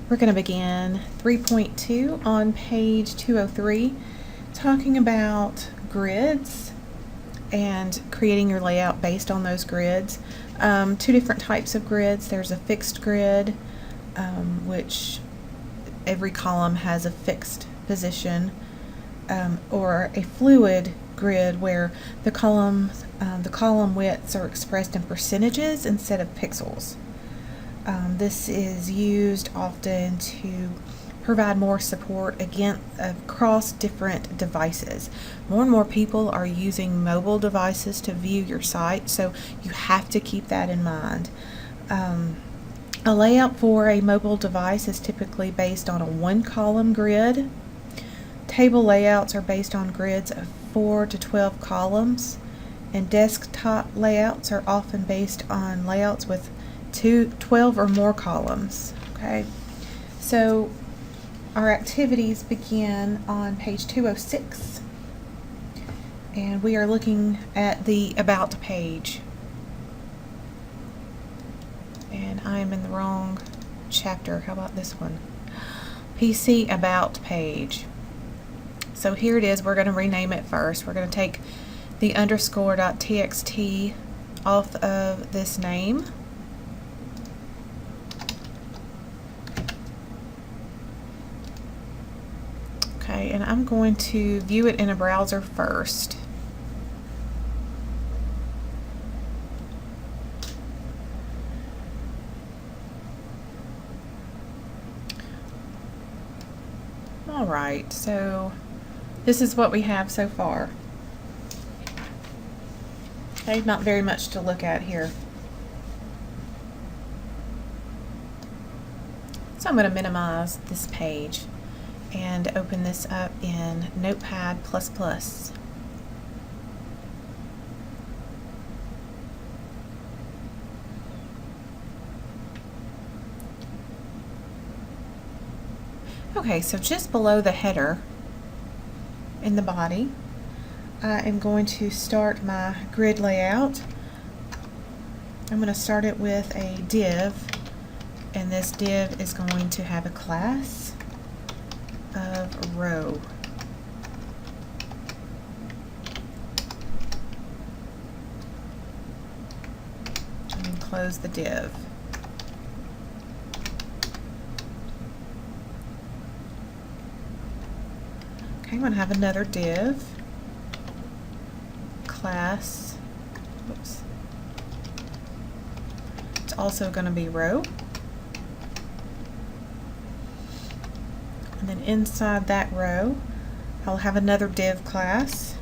We're going to begin 3.2 on page 203, talking about grids and creating your layout based on those grids. Two different types of grids. There's a fixed grid, which every column has a fixed position, or a fluid grid where the column widths are expressed in percentages instead of pixels. This is used often to provide more support across different devices. More and more people are using mobile devices to view your site, so you have to keep that in mind. A layout for a mobile device is typically based on a one-column grid. Table layouts are based on grids of 4 to 12 columns, and desktop layouts are often based on layouts with 12 or more columns. Okay, so our activities begin on page 206, and we are looking at the About page. And I am in the wrong chapter. How about this one? PC About page. So here it is. We're going to rename it first. We're going to take the underscore.txt off of this name. Okay, and I'm going to view it in a browser first. Alright, so this is what we have so far. Okay, not very much to look at here. So I'm going to minimize this page and open this up in Notepad++. Okay, so just below the header in the body, I am going to start my grid layout. I'm going to start it with a div, and this div is going to have a class of row. And then close the div. Okay, I'm going to have another div, class, whoops. It's also going to be row. And then inside that row, I'll have another div class.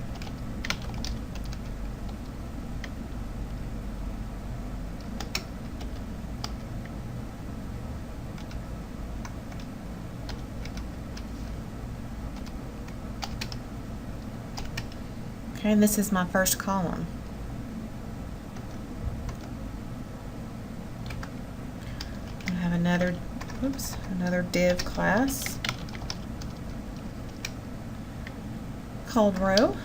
Okay, and this is my first column. I have another div class called row.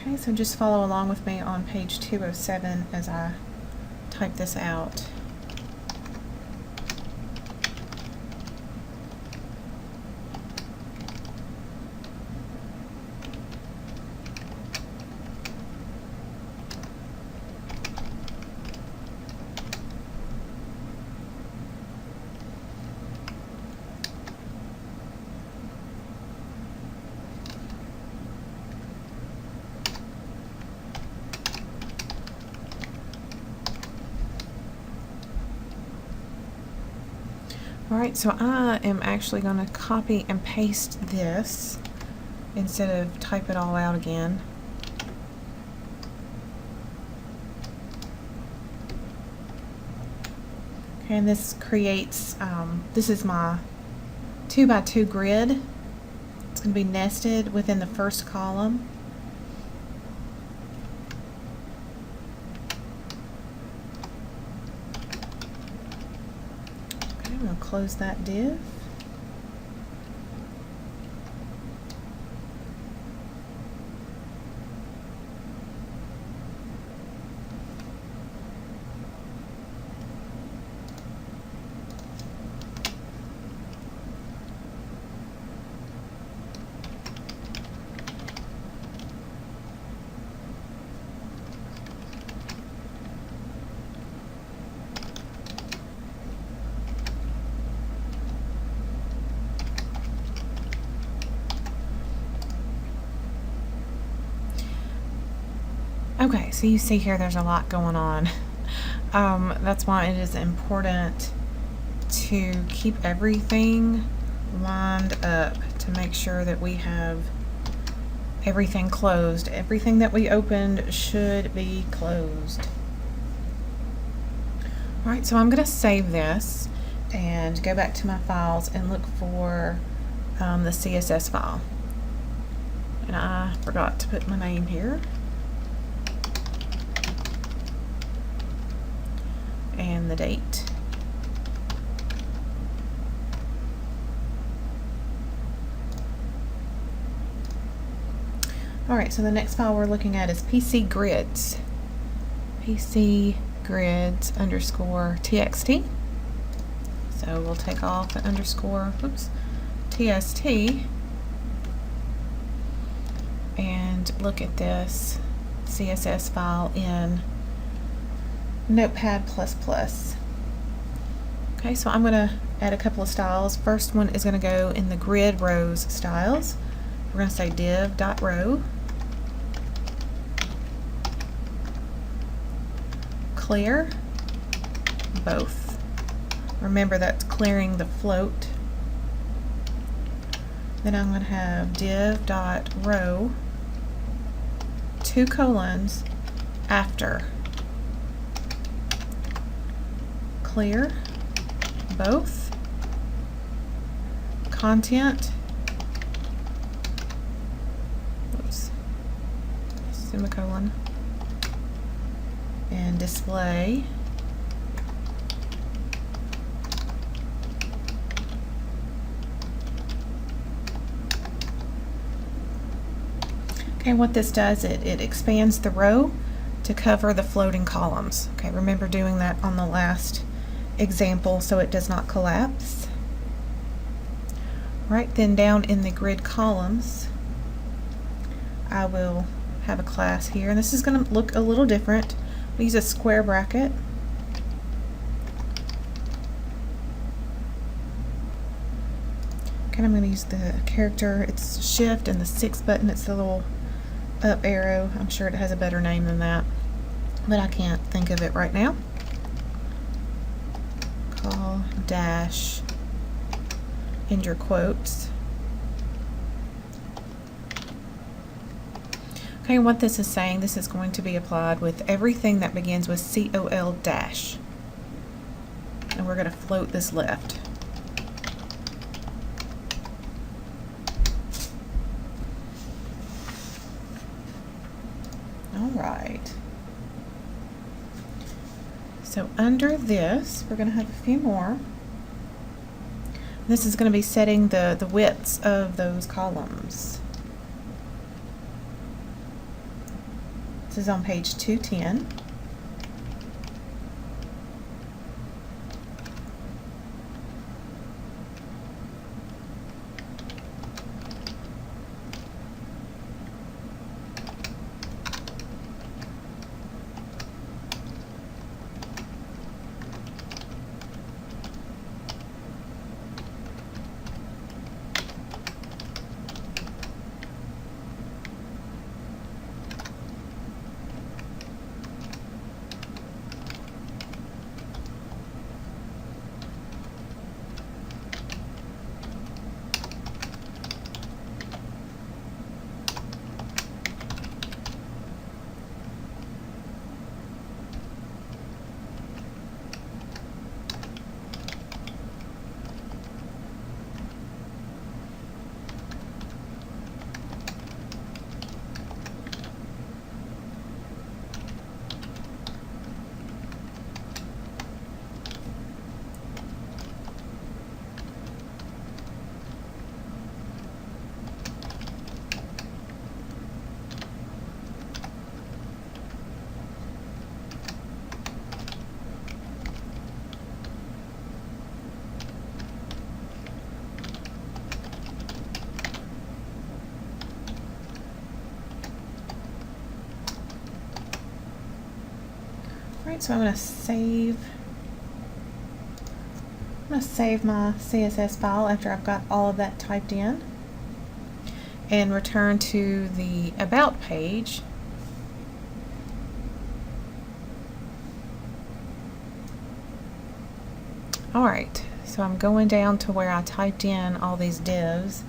Okay, so just follow along with me on page 207 as I type this out. Alright, so I am actually going to copy and paste this instead of type it all out again. Okay, and this creates, this is my 2x2 grid. It's going to be nested within the first column. Okay, I'm going to close that div. Okay, so you see here there's a lot going on. That's why it is important to keep everything lined up to make sure that we have everything closed. Everything that we opened should be closed. Alright, so I'm going to save this and go back to my files and look for the CSS file. And I forgot to put my name here. And the date. Alright, so the next file we're looking at is PC Grids. PC Grids underscore TXT. So we'll take off the underscore, TST, and look at this CSS file in Notepad++. Okay, so I'm going to add a couple of styles. First one is going to go in the grid rows styles. We're going to say div.row, clear both. Remember, that's clearing the float. Then I'm going to have div.row 2 colons after. Clear both. Content, semicolon, and display. Okay, what this does, it expands the row to cover the floating columns. Okay, remember doing that on the last example so it does not collapse. Right, then down in the grid columns, I will have a class here, and this is going to look a little different. We use a square bracket. Okay, I'm going to use the character, it's shift, and the 6 button, it's the little up arrow. I'm sure it has a better name than that, but I can't think of it right now. Call dash in your quotes. Okay, what this is saying, this is going to be applied with everything that begins with COL dash. And we're going to float this left. Alright. So under this, we're going to have a few more. This is going to be setting the widths of those columns. This is on page 210. Alright, so I'm going to save my CSS file after I've got all of that typed in, and return to the About page. Alright, so I'm going down to where I typed in all these divs.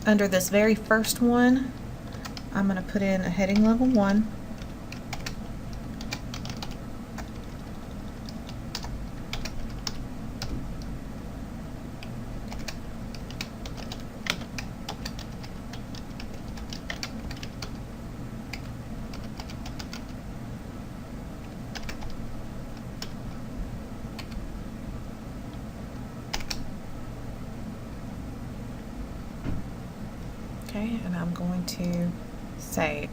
Under this very first one, I'm going to put in a heading level 1. Okay, and I'm going to save.